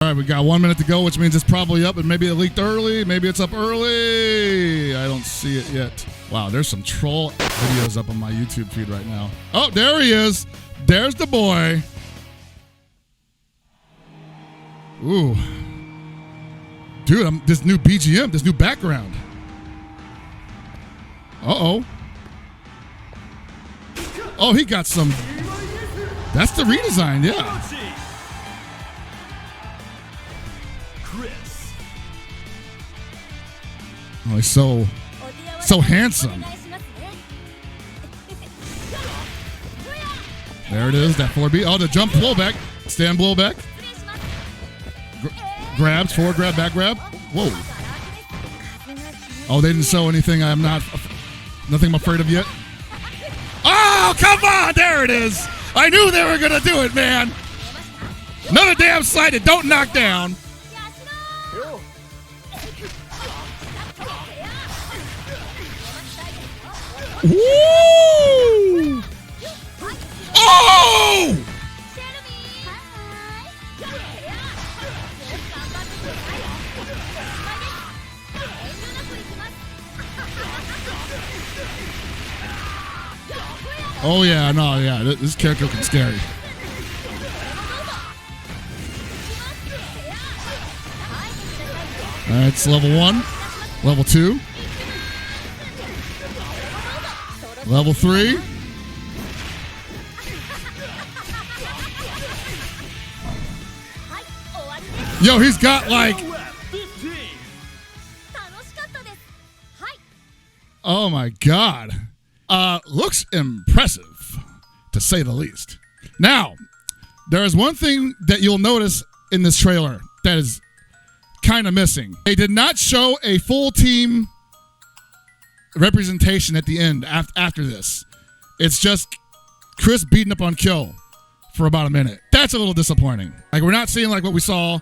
All right, we got 1 minute to go, which means it's probably up, and maybe it leaked early. Maybe it's up early. I don't see it yet. Wow, there's some troll videos up on my YouTube feed right now. Oh, there he is. There's the boy. Ooh. Dude, this new BGM, this new background. Uh-oh. Oh, he got some. That's the redesign, yeah. Oh, he's so handsome. There it is, that 4B. Oh, the jump blowback. Stand blowback. Grabs, forward grab, back grab. Whoa. Oh, they didn't show anything nothing I'm afraid of yet. Oh, come on. There it is. I knew they were going to do it, man. Another damn slide that don't knock down. Woo! Oh! Oh yeah, no, yeah, this character looking scary. All right, it's level 1, level 2, level 3. Yo, he's got like. Oh my God. Looks impressive, to say the least. Now, there is one thing that you'll notice in this trailer that is kind of missing. They did not show a full team representation at the end after this. It's just Chris beating up on Kyo for about a minute. That's a little disappointing. Like, we're not seeing like what we saw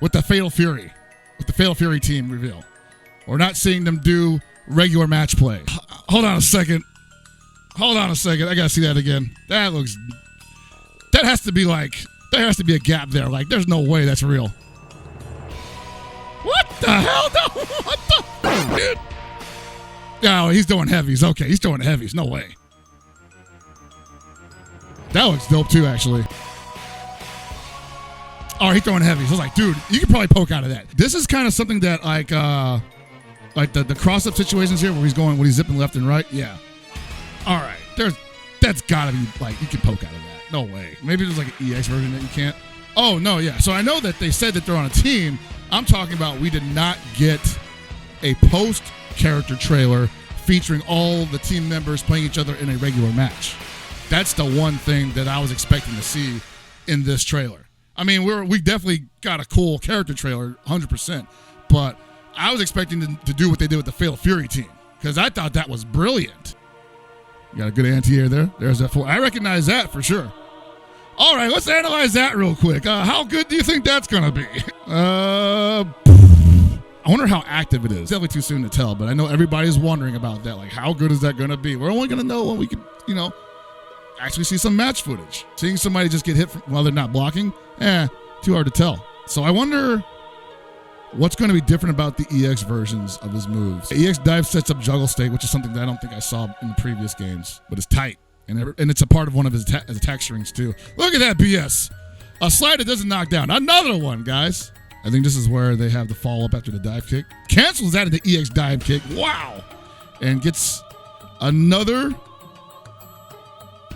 with the Fatal Fury team reveal. We're not seeing them do regular match play. Hold on a second. I gotta see that again. That has to be a gap there. Like, there's no way that's real. What the hell? No, what the dude? No, he's doing heavies. Okay, he's doing heavies. No way. That looks dope too, actually. Oh, he's throwing heavies. I was like, dude, you could probably poke out of that. This is kind of something that like the cross-up situations here where he's zipping left and right. Yeah. All right. That's gotta be like, you can poke out of that. No way. Maybe there's like an EX version that you can't. Oh no, yeah. So I know that they said that they're on a team. I'm talking about we did not get a post-character trailer featuring all the team members playing each other in a regular match. That's the one thing that I was expecting to see in this trailer. I mean, we definitely got a cool character trailer, 100%. But I was expecting to do what they did with the Fatal Fury team, because I thought that was brilliant. You got a good anti-air there. There's that 4. I recognize that for sure. All right, let's analyze that real quick. How good do you think that's going to be? I wonder how active it is. It's definitely too soon to tell, but I know everybody's wondering about that. Like, how good is that going to be? We're only going to know when we can, actually see some match footage. Seeing somebody just get hit while they're not blocking, too hard to tell. So I wonder what's going to be different about the EX versions of his moves. The EX dive sets up juggle state, which is something that I don't think I saw in the previous games, but it's tight. And it's a part of one of his attack strings too. Look at that BS. A slide that doesn't knock down. Another one, guys. I think this is where they have the follow-up after the dive kick. Cancels that into EX dive kick. Wow. And gets another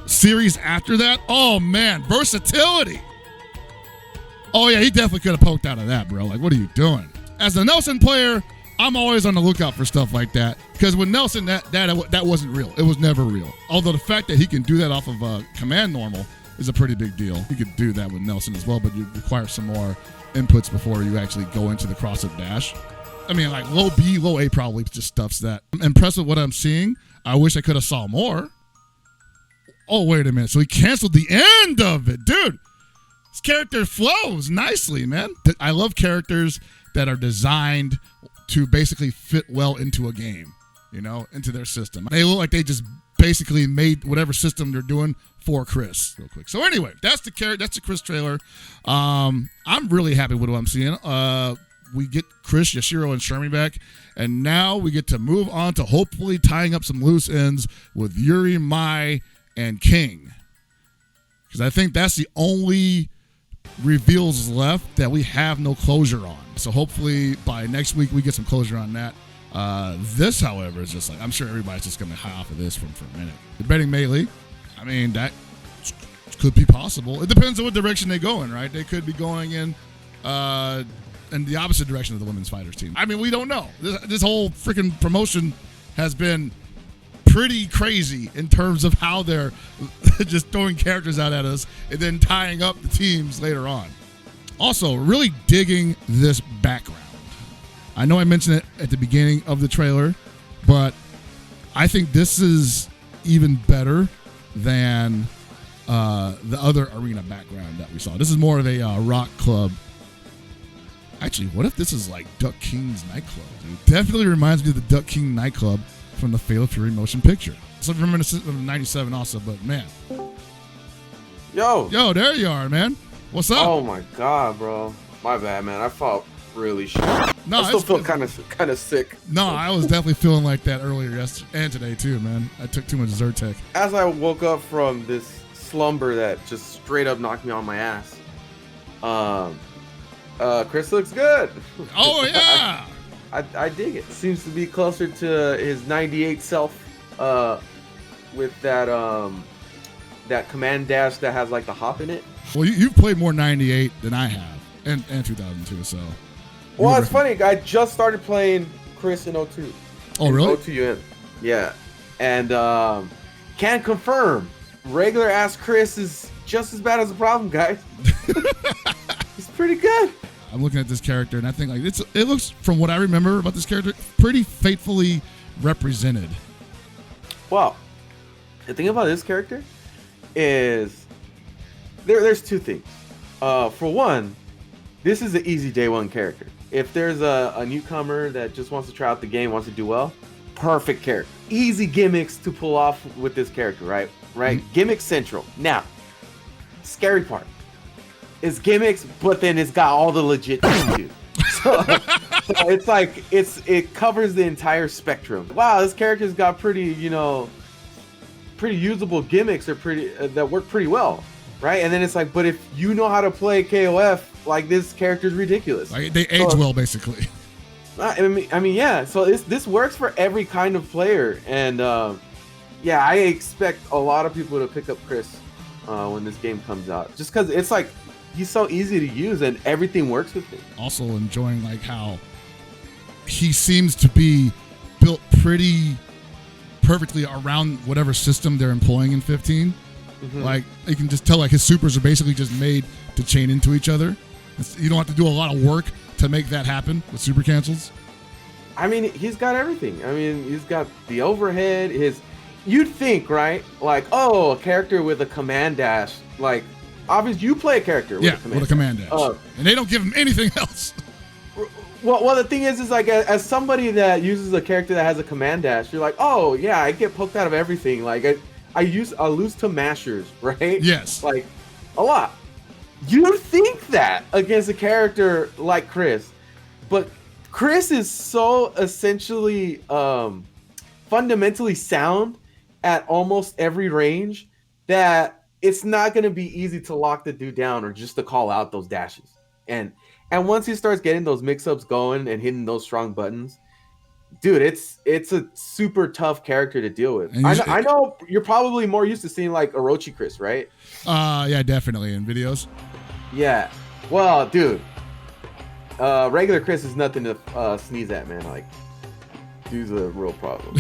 series after that. Oh, man. Versatility. Oh, yeah. He definitely could have poked out of that, bro. Like, what are you doing? As a Nelson player, I'm always on the lookout for stuff like that. Because with Nelson, that wasn't real. It was never real. Although the fact that he can do that off of command normal is a pretty big deal. You could do that with Nelson as well, but you require some more inputs before you actually go into the cross-up dash. I mean, like, low B, low A probably just stuffs that. I'm impressed with what I'm seeing. I wish I could have saw more. Oh, wait a minute. So he canceled the end of it. Dude, this character flows nicely, man. I love characters that are designed to basically fit well into a game, into their system. They look like they just basically made whatever system they're doing for Chris real quick. So anyway, that's the Chris trailer. I'm really happy with what I'm seeing. We get Chris, Yashiro, and Shermie back, and now we get to move on to hopefully tying up some loose ends with Yuri, Mai, and King. Because I think that's the only reveals left that we have no closure on. So hopefully by next week we get some closure on that. This, however, is just like, I'm sure everybody's just going to high off of this for a minute. Debating Melee, I mean, that could be possible. It depends on what direction they go in, right? They could be going in the opposite direction of the women's fighters team. I mean, we don't know. This whole freaking promotion has been pretty crazy in terms of how they're just throwing characters out at us and then tying up the teams later on. Also, really digging this background. I know I mentioned it at the beginning of the trailer, but I think this is even better than the other arena background that we saw. This is more of a rock club. Actually, what if this is like Duck King's nightclub, dude? Definitely reminds me of the Duck King nightclub from the Fatal Fury motion picture. So reminiscent of 97 also, but man. Yo, there you are, man. What's up? Oh my god, bro. My bad, man. I felt really shit. No, I still feel kind of sick. No, I was definitely feeling like that earlier yesterday and today too, man. I took too much Zyrtec. As I woke up from this slumber that just straight up knocked me on my ass, Chris looks good. Oh yeah. I dig it. Seems to be closer to his 98 self, with that command dash that has like the hop in it. Well, you've played more 98 than I have, and 2002. So. Well, it's funny. I just started playing Chris in 02. Oh, really? 02 UN. Yeah, and can confirm, regular ass Chris is just as bad as the problem, guys. He's pretty good. I'm looking at this character, and I think like it looks, from what I remember about this character, pretty faithfully represented. Well, the thing about this character is there's two things. For one, this is an easy day one character. If there's a newcomer that just wants to try out the game, wants to do well, perfect character. Easy gimmicks to pull off with this character, right? Mm-hmm. Gimmick central. Now, scary part. It's gimmicks, but then it's got all the legit too. So it's like it covers the entire spectrum. Wow, this character's got pretty usable gimmicks that work pretty well, right? And then it's like, but if you know how to play KOF, like, this character's ridiculous. Like, they age well, basically. I mean, yeah. So this works for every kind of player, and yeah, I expect a lot of people to pick up Chris when this game comes out, just because it's like, he's so easy to use and everything works with him. Also enjoying like how he seems to be built pretty perfectly around whatever system they're employing in 15. Mm-hmm. Like, you can just tell like his supers are basically just made to chain into each other. You don't have to do a lot of work to make that happen with super cancels. I mean, he's got everything. I mean, he's got the overhead. You'd think, right? Like, oh, a character with a command dash, like, obviously, you play a character with a command dash. And they don't give him anything else. Well, the thing is like, as somebody that uses a character that has a command dash, you're like, oh, yeah, I get poked out of everything. Like, I lose to mashers, right? Yes. Like, a lot. You'd think that against a character like Chris. But Chris is so essentially fundamentally sound at almost every range that it's not going to be easy to lock the dude down or just to call out those dashes. And once he starts getting those mix-ups going and hitting those strong buttons, dude, it's a super tough character to deal with. I know you're probably more used to seeing like Orochi Chris, right? Yeah, definitely in videos. Yeah. Well, dude, regular Chris is nothing to sneeze at, man. Like, dude's a real problem.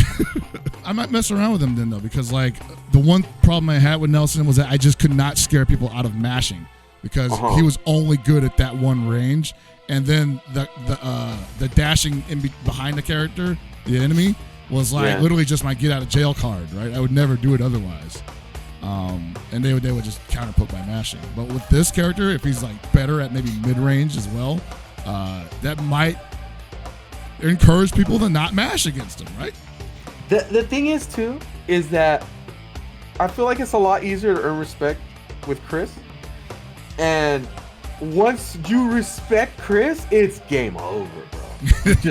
I might mess around with him then, though, because like the one problem I had with Nelson was that I just could not scare people out of mashing because he was only good at that one range, and then the dashing behind the character, the enemy, was like literally just my get out of jail card, right? I would never do it otherwise. And they would just counter poke by mashing. But with this character, if he's like better at maybe mid range as well, that might encourage people to not mash against him, right? The thing is too is that I feel like it's a lot easier to earn respect with Chris. And once you respect Chris, it's game over, bro. It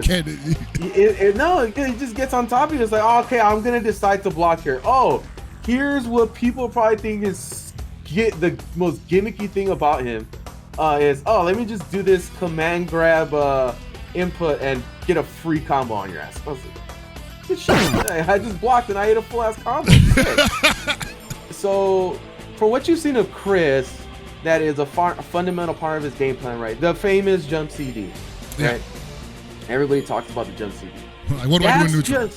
just gets on top of you. It's like, oh, okay, I'm gonna decide to block here. Oh, here's what people probably think is the most gimmicky thing about him is, oh, let me just do this command grab input and get a free combo on your ass. I was like, good shit. I just blocked and I hit a full ass combo. So, from what you've seen of Chris, that is a fundamental part of his game plan, right? The famous jump CD, right? Yeah. Everybody talks about the jump CD. Like, what do I do in neutral?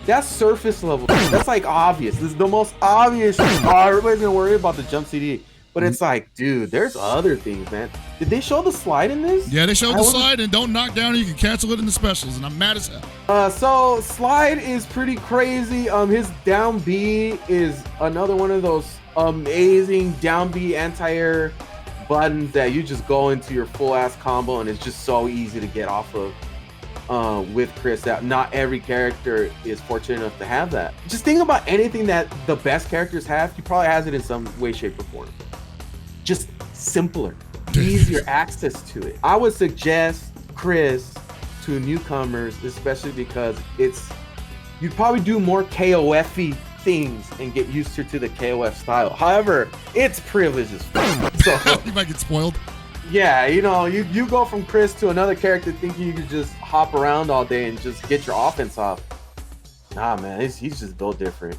That's surface level. That's like obvious. This is the most obvious. Oh, everybody's gonna worry about the jump CD, but it's like, dude, there's other things, man. Did they show the slide in this? Yeah, they showed the slide, and don't knock down, and you can cancel it in the specials, and I'm mad as hell. So slide is pretty crazy. His down B is another one of those amazing down B anti-air buttons that you just go into your full ass combo, and it's just so easy to get off of. With Chris, that not every character is fortunate enough to have that. Just think about anything that the best characters have. He probably has it in some way, shape, or form. Just simpler, easier access to it. I would suggest Chris to newcomers, especially because you'd probably do more KOFy things and get used to the KOF style. However, it's privileges. So you might get spoiled. Yeah, you know, you go from Chris to another character thinking you could just hop around all day and just get your offense off. Nah, man, he's just built different.